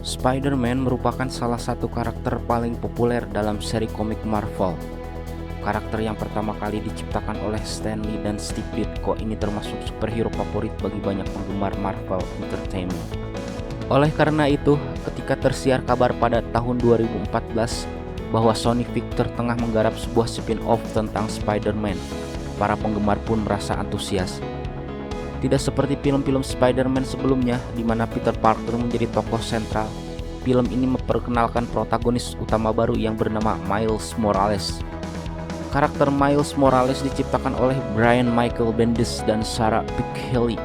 Spider-Man merupakan salah satu karakter paling populer dalam seri komik Marvel. Karakter yang pertama kali diciptakan oleh Stan Lee dan Steve Ditko ini termasuk superhero favorit bagi banyak penggemar Marvel Entertainment. Oleh karena itu, ketika tersiar kabar pada tahun 2014 bahwa Sony Pictures tengah menggarap sebuah spin-off tentang Spider-Man, para penggemar pun merasa antusias. Tidak seperti film-film Spider-Man sebelumnya di mana Peter Parker menjadi tokoh sentral, film ini memperkenalkan protagonis utama baru yang bernama Miles Morales. Karakter Miles Morales diciptakan oleh Brian Michael Bendis dan Sarah Pichelli.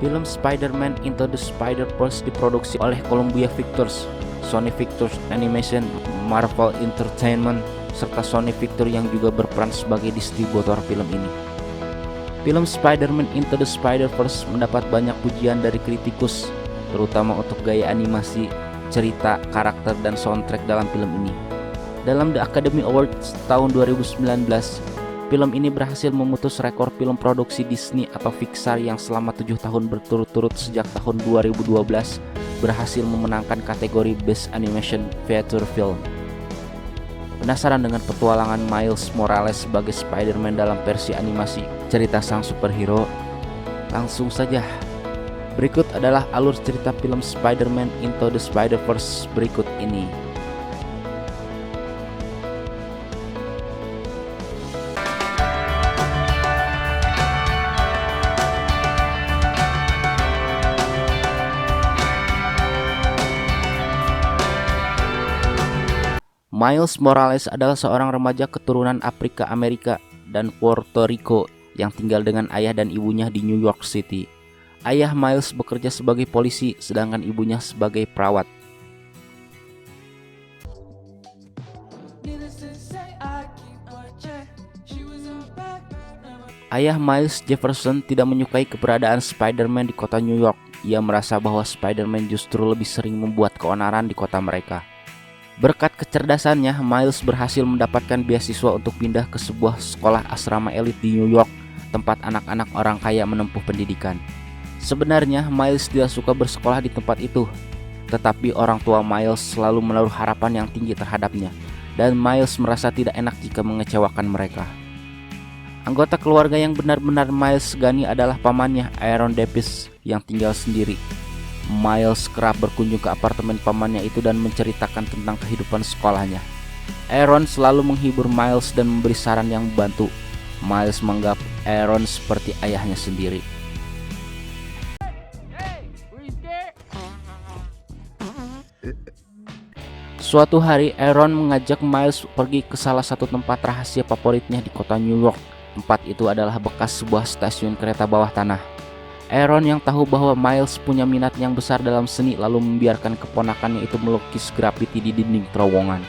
Film Spider-Man Into the Spider-Verse diproduksi oleh Columbia Pictures, Sony Pictures Animation, Marvel Entertainment, serta Sony Pictures yang juga berperan sebagai distributor film ini. Film Spider-Man Into the Spider-Verse mendapat banyak pujian dari kritikus, terutama untuk gaya animasi, cerita, karakter, dan soundtrack dalam film ini. Dalam The Academy Awards tahun 2019, film ini berhasil memutus rekor film produksi Disney atau Pixar yang selama 7 tahun berturut-turut sejak tahun 2012 berhasil memenangkan kategori Best Animation Feature Film. Penasaran dengan petualangan Miles Morales sebagai Spider-Man dalam versi animasi cerita sang superhero? Langsung saja. Berikut adalah alur cerita film Spider-Man Into the Spider-Verse berikut ini. Miles Morales adalah seorang remaja keturunan Afrika Amerika dan Puerto Rico yang tinggal dengan ayah dan ibunya di New York City. Ayah Miles bekerja sebagai polisi, sedangkan ibunya sebagai perawat. Ayah Miles Jefferson tidak menyukai keberadaan Spider-Man di kota New York. Ia merasa bahwa Spider-Man justru lebih sering membuat keonaran di kota mereka. Berkat kecerdasannya, Miles berhasil mendapatkan beasiswa untuk pindah ke sebuah sekolah asrama elit di New York, tempat anak-anak orang kaya menempuh pendidikan. Sebenarnya, Miles tidak suka bersekolah di tempat itu, tetapi orang tua Miles selalu menaruh harapan yang tinggi terhadapnya, dan Miles merasa tidak enak jika mengecewakan mereka. Anggota keluarga yang benar-benar Miles segani adalah pamannya, Aaron Davis, yang tinggal sendiri. Miles kerap berkunjung ke apartemen pamannya itu dan menceritakan tentang kehidupan sekolahnya. Aaron selalu menghibur Miles dan memberi saran yang membantu. Miles menganggap Aaron seperti ayahnya sendiri. Suatu hari, Aaron mengajak Miles pergi ke salah satu tempat rahasia favoritnya di kota New York. Tempat itu adalah bekas sebuah stasiun kereta bawah tanah. Aaron yang tahu bahwa Miles punya minat yang besar dalam seni lalu membiarkan keponakannya itu melukis grafiti di dinding terowongan.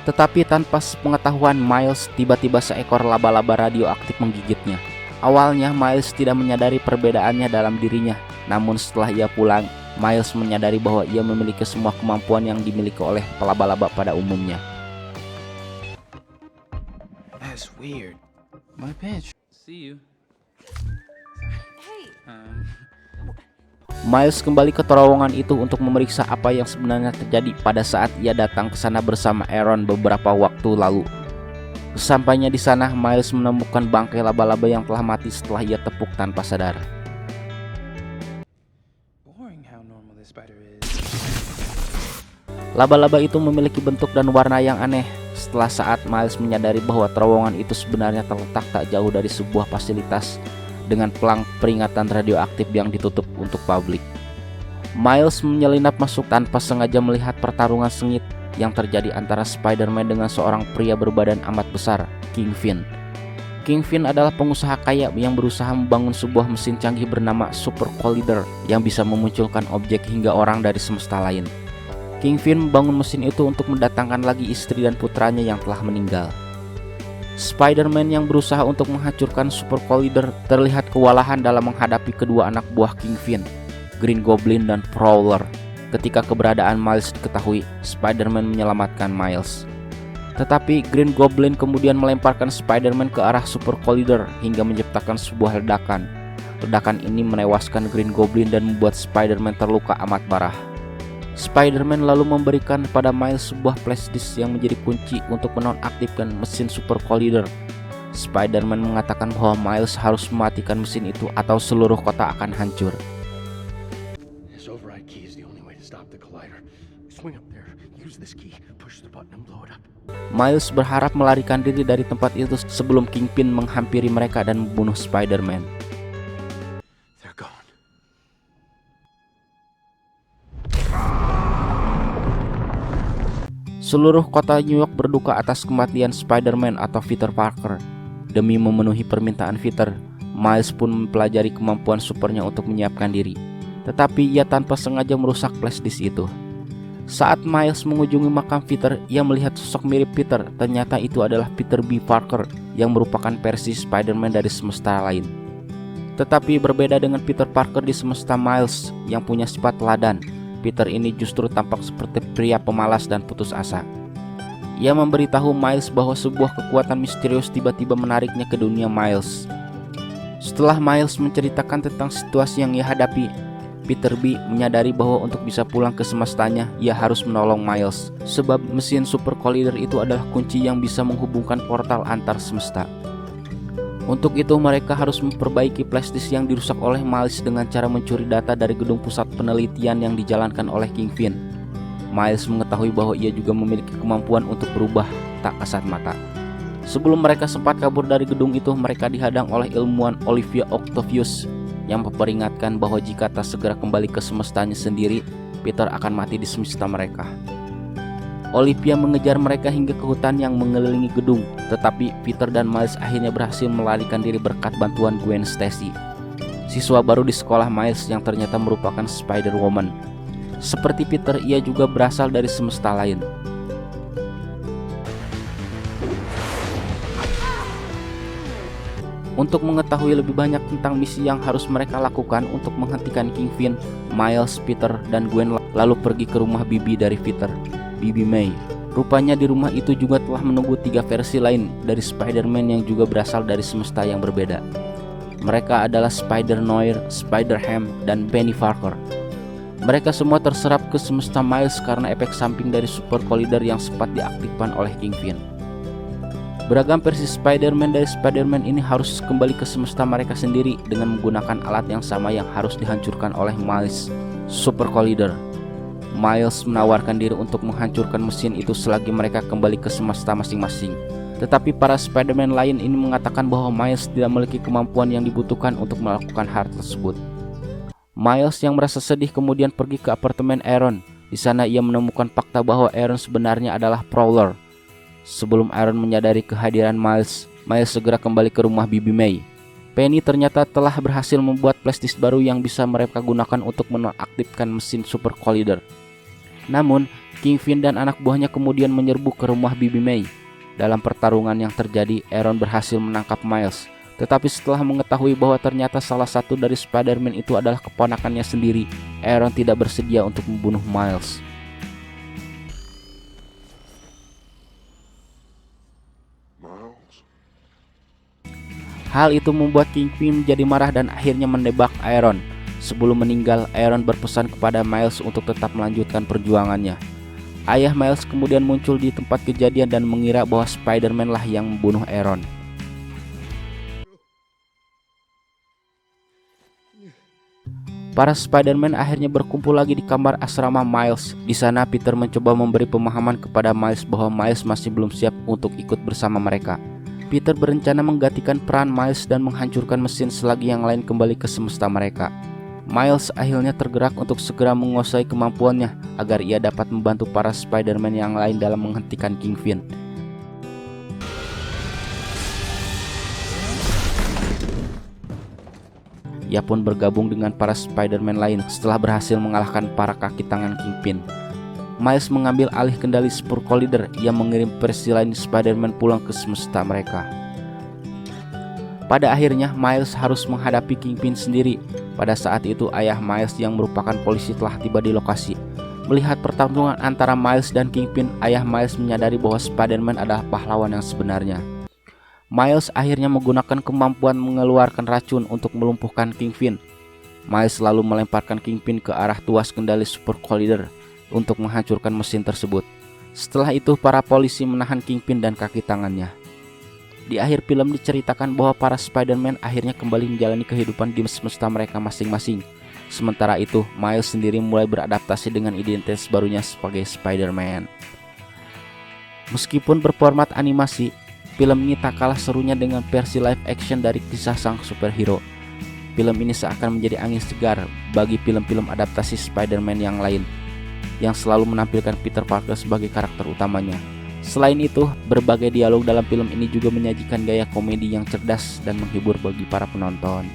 Tetapi tanpa pengetahuan Miles, tiba-tiba seekor laba-laba radioaktif menggigitnya. Awalnya Miles tidak menyadari perbedaannya dalam dirinya, namun setelah ia pulang, Miles menyadari bahwa ia memiliki semua kemampuan yang dimiliki oleh laba-laba pada umumnya. That's weird. My bitch. See you. Miles kembali ke terowongan itu untuk memeriksa apa yang sebenarnya terjadi pada saat ia datang ke sana bersama Aaron beberapa waktu lalu. Sesampainya di sana, Miles menemukan bangkai laba-laba yang telah mati setelah ia tepuk tanpa sadar. Boring how normal this spider is. Laba-laba itu memiliki bentuk dan warna yang aneh. Setelah saat Miles menyadari bahwa terowongan itu sebenarnya terletak tak jauh dari sebuah fasilitas dengan pelang peringatan radioaktif yang ditutup untuk publik. Miles menyelinap masuk tanpa sengaja melihat pertarungan sengit yang terjadi antara Spider-Man dengan seorang pria berbadan amat besar, Kingpin. Kingpin adalah pengusaha kaya yang berusaha membangun sebuah mesin canggih bernama Super Collider yang bisa memunculkan objek hingga orang dari semesta lain. Kingpin membangun mesin itu untuk mendatangkan lagi istri dan putranya yang telah meninggal. Spider-Man yang berusaha untuk menghancurkan Super Collider terlihat kewalahan dalam menghadapi kedua anak buah Kingpin, Green Goblin dan Prowler. Ketika keberadaan Miles diketahui, Spider-Man menyelamatkan Miles. Tetapi Green Goblin kemudian melemparkan Spider-Man ke arah Super Collider hingga menciptakan sebuah ledakan. Ledakan ini menewaskan Green Goblin dan membuat Spider-Man terluka amat parah. Spider-Man lalu memberikan pada Miles sebuah flash disk yang menjadi kunci untuk menonaktifkan mesin Super Collider. Spider-Man mengatakan bahwa Miles harus mematikan mesin itu atau seluruh kota akan hancur. This override key is the only way to stop the collider. Swing up there, use this key, push the button and blow it up. Miles berharap melarikan diri dari tempat itu sebelum Kingpin menghampiri mereka dan membunuh Spider-Man. They're gone. Seluruh kota New York berduka atas kematian Spider-Man atau Peter Parker. Demi memenuhi permintaan Peter, Miles pun mempelajari kemampuan supernya untuk menyiapkan diri. Tetapi ia tanpa sengaja merusak flash disk itu. Saat Miles mengunjungi makam Peter, ia melihat sosok mirip Peter. Ternyata itu adalah Peter B. Parker yang merupakan versi Spider-Man dari semesta lain. Tetapi berbeda dengan Peter Parker di semesta Miles yang punya sifat teladan, Peter ini justru tampak seperti pria pemalas dan putus asa. Ia memberitahu Miles bahwa sebuah kekuatan misterius tiba-tiba menariknya ke dunia Miles. Setelah Miles menceritakan tentang situasi yang ia hadapi, Peter B menyadari bahwa untuk bisa pulang ke semestanya, ia harus menolong Miles, sebab mesin Super Collider itu adalah kunci yang bisa menghubungkan portal antar semesta. Untuk itu mereka harus memperbaiki flash disk yang dirusak oleh Miles dengan cara mencuri data dari gedung pusat penelitian yang dijalankan oleh Kingpin. Miles mengetahui bahwa ia juga memiliki kemampuan untuk berubah tak kasat mata. Sebelum mereka sempat kabur dari gedung itu, mereka dihadang oleh ilmuwan Olivia Octavius yang memperingatkan bahwa jika tak segera kembali ke semestanya sendiri, Peter akan mati di semesta mereka. Olivia mengejar mereka hingga ke hutan yang mengelilingi gedung, tetapi Peter dan Miles akhirnya berhasil melarikan diri berkat bantuan Gwen Stacy, siswa baru di sekolah Miles yang ternyata merupakan Spider-Woman. Seperti Peter, ia juga berasal dari semesta lain. Untuk mengetahui lebih banyak tentang misi yang harus mereka lakukan untuk menghentikan Kingpin, Miles, Peter, dan Gwen lalu pergi ke rumah Bibi dari Peter, Bibi May. Rupanya di rumah itu juga telah menunggu 3 versi lain dari Spider-Man yang juga berasal dari semesta yang berbeda. Mereka adalah Spider-Noir, Spider-Ham, dan Penny Parker. Mereka semua terserap ke semesta Miles karena efek samping dari Super Collider yang sempat diaktifkan oleh Kingpin. Beragam versi Spider-Man dari Spider-Man ini harus kembali ke semesta mereka sendiri dengan menggunakan alat yang sama yang harus dihancurkan oleh Miles, Super Collider. Miles menawarkan diri untuk menghancurkan mesin itu selagi mereka kembali ke semesta masing-masing. Tetapi para Spider-Man lain ini mengatakan bahwa Miles tidak memiliki kemampuan yang dibutuhkan untuk melakukan hal tersebut. Miles yang merasa sedih kemudian pergi ke apartemen Aaron. Di sana ia menemukan fakta bahwa Aaron sebenarnya adalah Prowler. Sebelum Aaron menyadari kehadiran Miles, Miles segera kembali ke rumah Bibi May. Penny ternyata telah berhasil membuat flash disk baru yang bisa mereka gunakan untuk menonaktifkan mesin Super Collider. Namun, Kingpin dan anak buahnya kemudian menyerbu ke rumah Bibi May. Dalam pertarungan yang terjadi, Aaron berhasil menangkap Miles. Tetapi setelah mengetahui bahwa ternyata salah satu dari Spider-Man itu adalah keponakannya sendiri, Aaron tidak bersedia untuk membunuh Miles. Hal itu membuat Kingpin menjadi marah dan akhirnya menembak Aaron. Sebelum meninggal, Aaron berpesan kepada Miles untuk tetap melanjutkan perjuangannya. Ayah Miles kemudian muncul di tempat kejadian dan mengira bahwa Spider-Man lah yang membunuh Aaron. Para Spider-Man akhirnya berkumpul lagi di kamar asrama Miles. Di sana Peter mencoba memberi pemahaman kepada Miles bahwa Miles masih belum siap untuk ikut bersama mereka. Peter berencana menggantikan peran Miles dan menghancurkan mesin selagi yang lain kembali ke semesta mereka. Miles akhirnya tergerak untuk segera menguasai kemampuannya agar ia dapat membantu para Spider-Man yang lain dalam menghentikan Kingpin. Ia pun bergabung dengan para Spider-Man lain setelah berhasil mengalahkan para kaki tangan Kingpin. Miles mengambil alih kendali Super Collider yang mengirim versi lain Spider-Man pulang ke semesta mereka. Pada akhirnya Miles harus menghadapi Kingpin sendiri. Pada saat itu ayah Miles yang merupakan polisi telah tiba di lokasi. Melihat pertarungan antara Miles dan Kingpin, ayah Miles menyadari bahwa Spider-Man adalah pahlawan yang sebenarnya. Miles akhirnya menggunakan kemampuan mengeluarkan racun untuk melumpuhkan Kingpin. Miles lalu melemparkan Kingpin ke arah tuas kendali Super Collider. untuk menghancurkan mesin tersebut. Setelah itu para polisi menahan Kingpin dan kaki tangannya. Di akhir film diceritakan bahwa para Spider-Man akhirnya kembali menjalani kehidupan di semesta mereka masing-masing. Sementara itu, Miles sendiri mulai beradaptasi dengan identitas barunya sebagai Spider-Man. Meskipun berformat animasi, film ini tak kalah serunya dengan versi live action dari kisah sang superhero. Film ini seakan menjadi angin segar bagi film-film adaptasi Spider-Man yang lain, yang selalu menampilkan Peter Parker sebagai karakter utamanya. Selain itu, berbagai dialog dalam film ini juga menyajikan gaya komedi yang cerdas dan menghibur bagi para penonton.